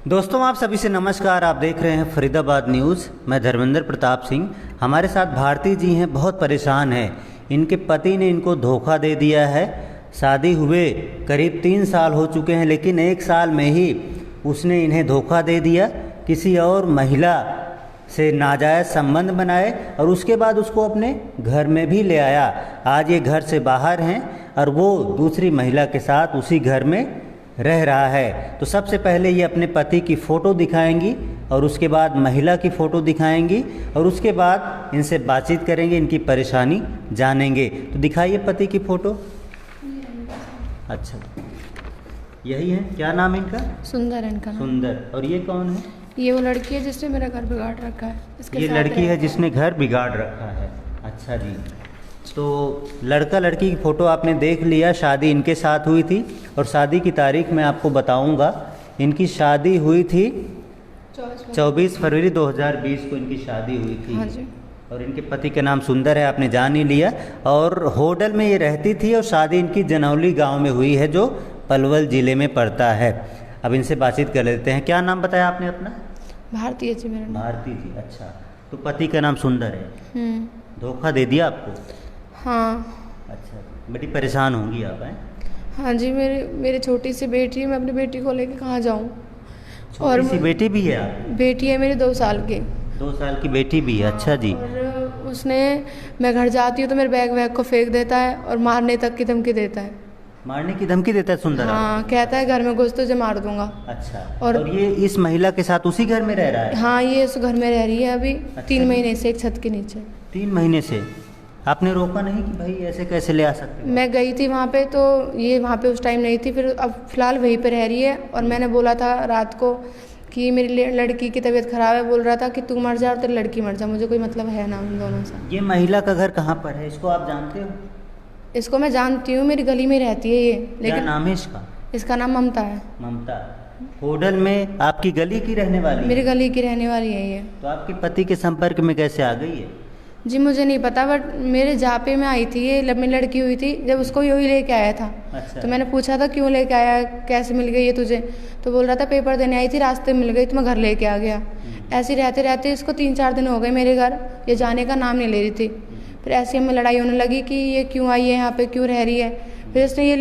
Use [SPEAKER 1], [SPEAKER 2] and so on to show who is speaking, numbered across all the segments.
[SPEAKER 1] दोस्तों आप सभी से नमस्कार। आप देख रहे हैं फरीदाबाद न्यूज़। मैं धर्मेंद्र प्रताप सिंह। हमारे साथ भारती जी हैं, बहुत परेशान हैं। इनके पति ने इनको धोखा दे दिया है। शादी हुए करीब 3 साल हो चुके हैं, लेकिन 1 साल में ही उसने इन्हें धोखा दे दिया। किसी और महिला से नाजायज़ संबंध बनाए और उसके बाद उसको अपने घर में भी ले आया। आज ये घर से बाहर हैं और वो दूसरी महिला के साथ उसी घर में रह रहा है। तो सबसे पहले ये अपने पति की फ़ोटो दिखाएंगी और उसके बाद महिला की फ़ोटो दिखाएंगी और उसके बाद इनसे बातचीत करेंगे, इनकी परेशानी जानेंगे। तो दिखाइए पति की फ़ोटो। अच्छा, यही है। क्या नाम है इनका?
[SPEAKER 2] सुंदर है इनका नाम।
[SPEAKER 1] सुंदर। और ये कौन है?
[SPEAKER 2] ये वो लड़की है जिसने मेरा घर बिगाड़ रखा है।
[SPEAKER 1] ये लड़की है जिसने घर बिगाड़ रखा है। अच्छा जी। तो लड़का लड़की की फ़ोटो आपने देख लिया। शादी इनके साथ हुई थी और शादी की तारीख मैं आपको बताऊंगा। इनकी शादी हुई थी 24 फरवरी 2020 को इनकी शादी हुई थी।
[SPEAKER 2] हाँ जी।
[SPEAKER 1] और इनके पति का नाम सुंदर है, आपने जान ही लिया। और होटल में ये रहती थी और शादी इनकी जनौली गांव में हुई है, जो पलवल ज़िले में पड़ता है। अब इनसे बातचीत कर लेते हैं। क्या नाम बताया आपने अपना?
[SPEAKER 2] भारती जी मेरा नाम।
[SPEAKER 1] भारती जी। अच्छा, तो पति का नाम सुंदर है। धोखा दे दिया आपको?
[SPEAKER 2] हाँ।
[SPEAKER 1] अच्छा, बड़ी परेशान होंगी आप हैं?
[SPEAKER 2] हाँ जी, मेरी छोटी सी बेटी है। मैं अपनी बेटी को लेके कहाँ जाऊँ?
[SPEAKER 1] छोटी सी बेटी भी है आप?
[SPEAKER 2] बेटी है मेरी 2 साल की।
[SPEAKER 1] 2 साल की बेटी भी है। अच्छा जी।
[SPEAKER 2] और उसने, मैं घर जाती हूँ तो मेरे बैग को फेंक देता है और मारने तक की धमकी देता है।
[SPEAKER 1] मारने की धमकी देता है सुंदर?
[SPEAKER 2] हाँ, कहता है घर में घुस तुझे मार दूंगा।
[SPEAKER 1] अच्छा। और ये इस महिला के साथ उसी घर में रह रहा है?
[SPEAKER 2] हाँ, ये इस घर में रह रही है अभी।
[SPEAKER 1] अच्छा।
[SPEAKER 2] 3 महीने से एक छत के नीचे।
[SPEAKER 1] 3 महीने से? आपने रोका नहीं कि भाई ऐसे कैसे ले आ सकते हो?
[SPEAKER 2] मैं गई थी वहाँ पे, तो ये वहाँ पे उस टाइम नहीं थी। फिर अब फ़िलहाल वहीं पे रह रही है। और मैंने बोला था रात को कि मेरी लड़की की तबीयत ख़राब है। बोल रहा था कि तू मर जा और तेरी लड़की मर जा, मुझे कोई मतलब है ना उन दोनों से।
[SPEAKER 1] ये महिला का घर कहाँ पर है? इसको आप जानते हो?
[SPEAKER 2] इसको मैं जानती हूँ, मेरी गली में रहती है ये।
[SPEAKER 1] क्या
[SPEAKER 2] लेकिन
[SPEAKER 1] नाम है इसका?
[SPEAKER 2] इसका नाम ममता है।
[SPEAKER 1] ममता। होडल में आपकी गली की रहने वाली है?
[SPEAKER 2] मेरी गली की रहने वाली है ये।
[SPEAKER 1] तो आपके पति के संपर्क में कैसे आ गई है?
[SPEAKER 2] जी मुझे नहीं पता, बट मेरे जापे में आई थी ये। मेरी लड़की हुई थी जब उसको यही लेके आया था।
[SPEAKER 1] अच्छा।
[SPEAKER 2] तो मैंने पूछा था क्यों लेके आया, कैसे मिल गई ये तुझे? तो बोल रहा था पेपर देने आई थी, रास्ते में मिल गई तो मैं घर लेके आ गया। ऐसे रहते रहते इसको 3-4 दिन हो गए मेरे घर, ये जाने का नाम नहीं ले रही थी। फिर ऐसी हमें लड़ाई होने लगी कि ये क्यों आई है यहाँ पे, क्यों रह रही है। फिर इसने ये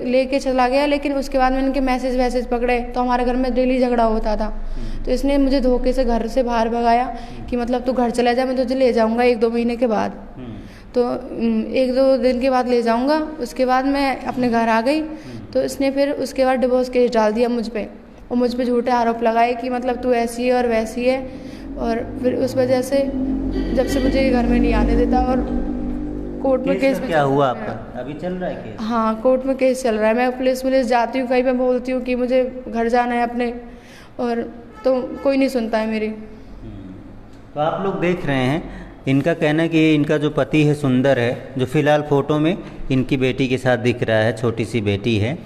[SPEAKER 2] लेके चला गया। लेकिन उसके बाद मैंने इनके मैसेज पकड़े तो हमारे घर में डेली झगड़ा होता था। तो इसने मुझे धोखे से घर से बाहर भगाया कि मतलब तू घर चला जा, मैं तुझे ले जाऊंगा 1-2 महीने के बाद। तो 1-2 दिन के बाद ले जाऊंगा। उसके बाद मैं अपने घर आ गई। तो इसने फिर उसके बाद डिवोर्स केस डाल दिया मुझ पर और मुझ पर झूठे आरोप लगाए कि मतलब तू ऐसी है और वैसी है। और फिर उस वजह से जब से मुझे घर में नहीं आने देता। और कोर्ट में केस
[SPEAKER 1] क्या हुआ आपका? अभी चल रहा है केस?
[SPEAKER 2] हाँ, कोर्ट में केस चल रहा है। मैं पुलिस जाती हूँ, कहीं पे बोलती हूँ कि मुझे घर जाना है अपने, और तो कोई नहीं सुनता है मेरी।
[SPEAKER 1] तो आप लोग देख रहे हैं, इनका कहना है कि इनका जो पति है सुंदर है, जो फिलहाल फ़ोटो में इनकी बेटी के साथ दिख रहा है, छोटी सी बेटी है।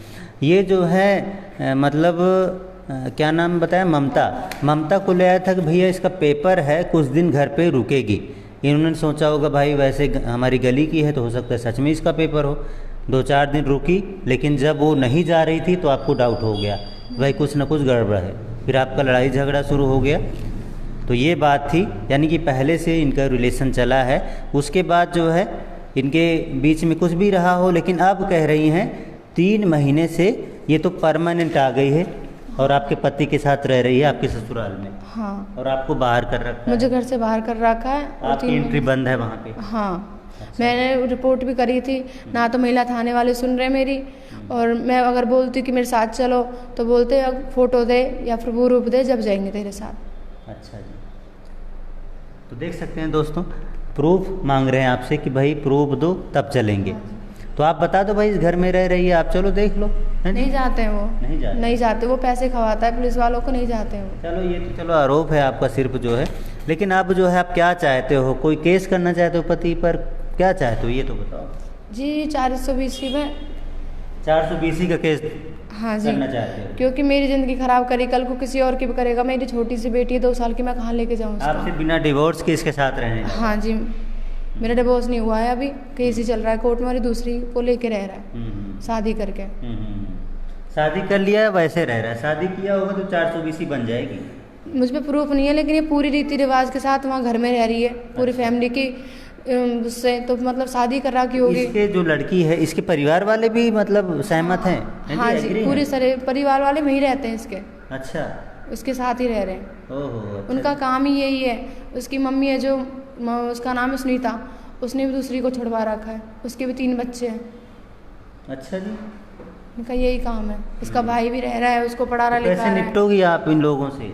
[SPEAKER 1] ये जो है मतलब क्या नाम बताया? ममता। ममता को ले आया था कि भैया इसका पेपर है, कुछ दिन घर पे रुकेगी। इन्होंने सोचा होगा भाई वैसे हमारी गली की है तो हो सकता है सच में इसका पेपर हो। 2-4 दिन रुकी, लेकिन जब वो नहीं जा रही थी तो आपको डाउट हो गया भाई कुछ ना कुछ गड़बड़ है। फिर आपका लड़ाई झगड़ा शुरू हो गया। तो ये बात थी, यानी कि पहले से इनका रिलेशन चला है। उसके बाद जो है इनके बीच में कुछ भी रहा हो, लेकिन अब कह रही हैं 3 महीने से ये तो परमानेंट आ गई है और आपके पति के साथ रह रही है आपके ससुराल में।
[SPEAKER 2] हाँ।
[SPEAKER 1] और आपको बाहर कर रखा है?
[SPEAKER 2] मुझे घर से बाहर कर रखा है।
[SPEAKER 1] आपकी एंट्री बंद है वहाँ पे?
[SPEAKER 2] हाँ। अच्छा। मैंने रिपोर्ट भी करी थी ना, तो महिला थाने वाले सुन रहे मेरी। और मैं अगर बोलती कि मेरे साथ चलो तो बोलते अब फ़ोटो दे या फिर वो रूप दे, जब जाएंगे तेरे साथ।
[SPEAKER 1] अच्छा जी। तो देख सकते हैं दोस्तों, प्रूफ मांग रहे हैं आपसे कि भाई प्रूफ दो तब चलेंगे। तो आप बता दो भाई इस घर में रह रही है, आप चलो देख लो।
[SPEAKER 2] नहीं जाते हैं वो।
[SPEAKER 1] नहीं जाते
[SPEAKER 2] वो पैसे खवाता है पुलिस वालों को, नहीं जाते हैं वो।
[SPEAKER 1] चलो ये तो चलो आरोप है आपका सिर्फ जो है, लेकिन आप जो है आप क्या चाहते हो? कोई केस करना चाहते हो पति पर? क्या चाहते हो ये तो बताओ।
[SPEAKER 2] जी 420 में
[SPEAKER 1] 420 का केस
[SPEAKER 2] हाँ जी
[SPEAKER 1] करना चाहते हो?
[SPEAKER 2] क्योंकि मेरी ज़िंदगी ख़राब करी, कल को किसी और की भी करेगा। मेरी छोटी सी बेटी है 2 साल की, मैं कहाँ लेके जाऊँ?
[SPEAKER 1] आप सिर्फ बिना डिवोर्स के इसके साथ रहें?
[SPEAKER 2] हाँ जी, मेरा डिवोर्स नहीं हुआ है अभी, केस ही चल रहा है कोर्ट में और दूसरी को लेके रह रहा है शादी करके।
[SPEAKER 1] शादी कर लिया है वैसे रह रहा है, शादी किया होगा तो 420 ही बन जाएगी।
[SPEAKER 2] मुझ पे प्रूफ नहीं है, लेकिन ये पूरी रीति रिवाज के साथ वहाँ घर में रह रही है, पूरी फैमिली की उससे, तो मतलब शादी करा की होगी।
[SPEAKER 1] इसके जो लड़की है इसके परिवार वाले भी मतलब सहमत हैं?
[SPEAKER 2] हाँ जी, पूरे सारे परिवार वाले वहीं रहते हैं इसके।
[SPEAKER 1] अच्छा,
[SPEAKER 2] उसके साथ ही रह रहे हैं।
[SPEAKER 1] ओहो, अच्छा।
[SPEAKER 2] उनका काम ही यही है। उसकी मम्मी है जो उसका नाम है सुनीता, उसने भी दूसरी को छुड़वा रखा है, उसके भी 3 बच्चे हैं।
[SPEAKER 1] अच्छा जी,
[SPEAKER 2] उनका यही काम है। उसका भाई भी रह रहा है, उसको पढ़ा रहा
[SPEAKER 1] तो
[SPEAKER 2] लिखा
[SPEAKER 1] कैसे
[SPEAKER 2] रहा है।
[SPEAKER 1] निपटोगी आप इन लोगों से?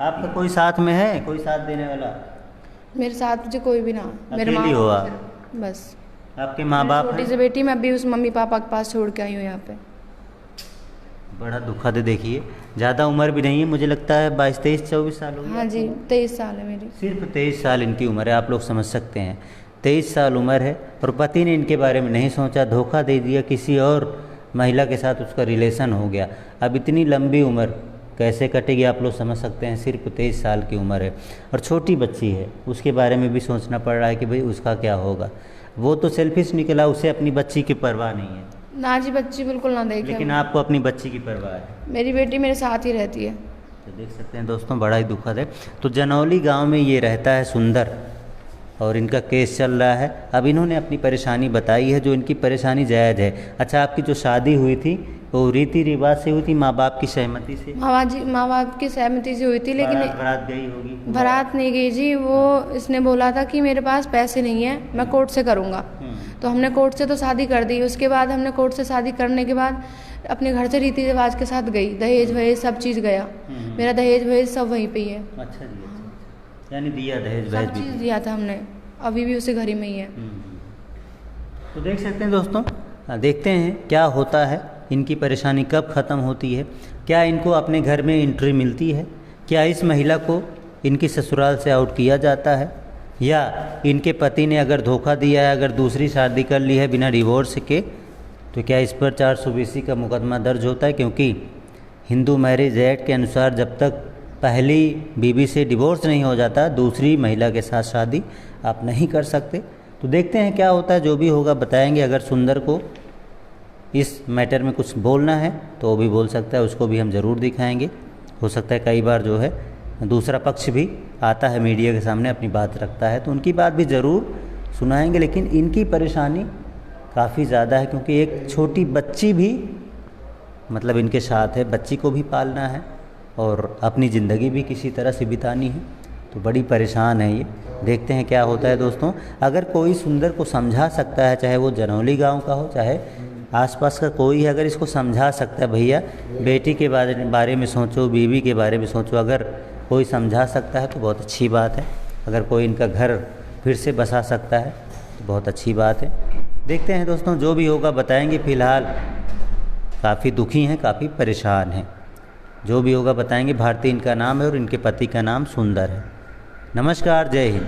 [SPEAKER 1] आपका कोई साथ में है, कोई साथ देने वाला?
[SPEAKER 2] मेरे साथ मुझे कोई भी ना, मेरे
[SPEAKER 1] अकेली हो आप?
[SPEAKER 2] बस
[SPEAKER 1] आपके माँ बाप
[SPEAKER 2] छोटी
[SPEAKER 1] हैं?
[SPEAKER 2] सी बेटी मैं अभी उस मम्मी पापा के पास छोड़ के आई हूँ यहाँ पे।
[SPEAKER 1] बड़ा दुखद है। देखिए ज़्यादा उम्र भी नहीं है, मुझे लगता है 22, 23, 24 साल हो गए।
[SPEAKER 2] हाँ जी, 23 साल है मेरी।
[SPEAKER 1] सिर्फ 23 साल इनकी उम्र है, आप लोग समझ सकते हैं। 23 साल उम्र है और पति ने इनके बारे में नहीं सोचा, धोखा दे दिया, किसी और महिला के साथ उसका रिलेशन हो गया। अब इतनी लंबी उम्र कैसे कटेगी आप लोग समझ सकते हैं। सिर्फ 23 साल की उम्र है और छोटी बच्ची है, उसके बारे में भी सोचना पड़ रहा है कि भाई उसका क्या होगा। वो तो सेल्फिश निकला, उसे अपनी बच्ची की परवाह नहीं है।
[SPEAKER 2] ना जी, बच्ची बिल्कुल ना देखे।
[SPEAKER 1] लेकिन आपको अपनी बच्ची की परवाह है।
[SPEAKER 2] मेरी बेटी मेरे साथ ही रहती है।
[SPEAKER 1] तो देख सकते हैं दोस्तों, बड़ा ही दुखद है। तो जनौली गांव में ये रहता है सुंदर और इनका केस चल रहा है। अब इन्होंने अपनी परेशानी बताई है, जो इनकी परेशानी जायज़ है। अच्छा, आपकी जो शादी हुई थी वो रीति रिवाज से हुई थी, माँ बाप की सहमति से?
[SPEAKER 2] माँ बाप की सहमति से हुई थी, लेकिन
[SPEAKER 1] बारात गई होगी?
[SPEAKER 2] बारात नहीं गई जी। वो इसने बोला था कि मेरे पास पैसे नहीं है, मैं कोर्ट से करूँगा। तो हमने कोर्ट से तो शादी कर दी। उसके बाद हमने कोर्ट से शादी करने के बाद अपने घर से रीति रिवाज के साथ गई, दहेज वहेज सब चीज़ गया। मेरा दहेज वहेज सब वहीं पे ही है।
[SPEAKER 1] अच्छा जी, अच्छा। यानी दिया दहेज वहेज
[SPEAKER 2] सब
[SPEAKER 1] भी?
[SPEAKER 2] चीज़ दिया था हमने, अभी भी उसे घर ही में ही है।
[SPEAKER 1] तो देख सकते हैं दोस्तों, देखते हैं क्या होता है, इनकी परेशानी कब ख़त्म होती है, क्या इनको अपने घर में एंट्री मिलती है, क्या इस महिला को इनकी ससुराल से आउट किया जाता है, या इनके पति ने अगर धोखा दिया है, अगर दूसरी शादी कर ली है बिना डिवोर्स के, तो क्या इस पर 420 का मुकदमा दर्ज होता है। क्योंकि हिंदू मैरिज एक्ट के अनुसार जब तक पहली बीवी से डिवोर्स नहीं हो जाता, दूसरी महिला के साथ शादी आप नहीं कर सकते। तो देखते हैं क्या होता है, जो भी होगा बताएंगे। अगर सुंदर को इस मैटर में कुछ बोलना है तो वो भी बोल सकता है, उसको भी हम ज़रूर दिखाएंगे। हो सकता है कई बार जो है दूसरा पक्ष भी आता है मीडिया के सामने, अपनी बात रखता है, तो उनकी बात भी ज़रूर सुनाएंगे। लेकिन इनकी परेशानी काफ़ी ज़्यादा है, क्योंकि एक छोटी बच्ची भी मतलब इनके साथ है, बच्ची को भी पालना है और अपनी ज़िंदगी भी किसी तरह से बितानी है। तो बड़ी परेशान है ये। देखते हैं क्या होता है दोस्तों। अगर कोई सुंदर को समझा सकता है, चाहे वो जनौली गांव का हो, चाहे आसपास का कोई है, अगर इसको समझा सकता है, भैया बेटी के बारे में सोचो, बीवी के बारे में सोचो, अगर कोई समझा सकता है तो बहुत अच्छी बात है। अगर कोई इनका घर फिर से बसा सकता है तो बहुत अच्छी बात है। देखते हैं दोस्तों, जो भी होगा बताएंगे। फ़िलहाल काफ़ी दुखी हैं, काफ़ी परेशान हैं। जो भी होगा बताएंगे। भारती इनका नाम है और इनके पति का नाम सुंदर है। नमस्कार, जय हिंद।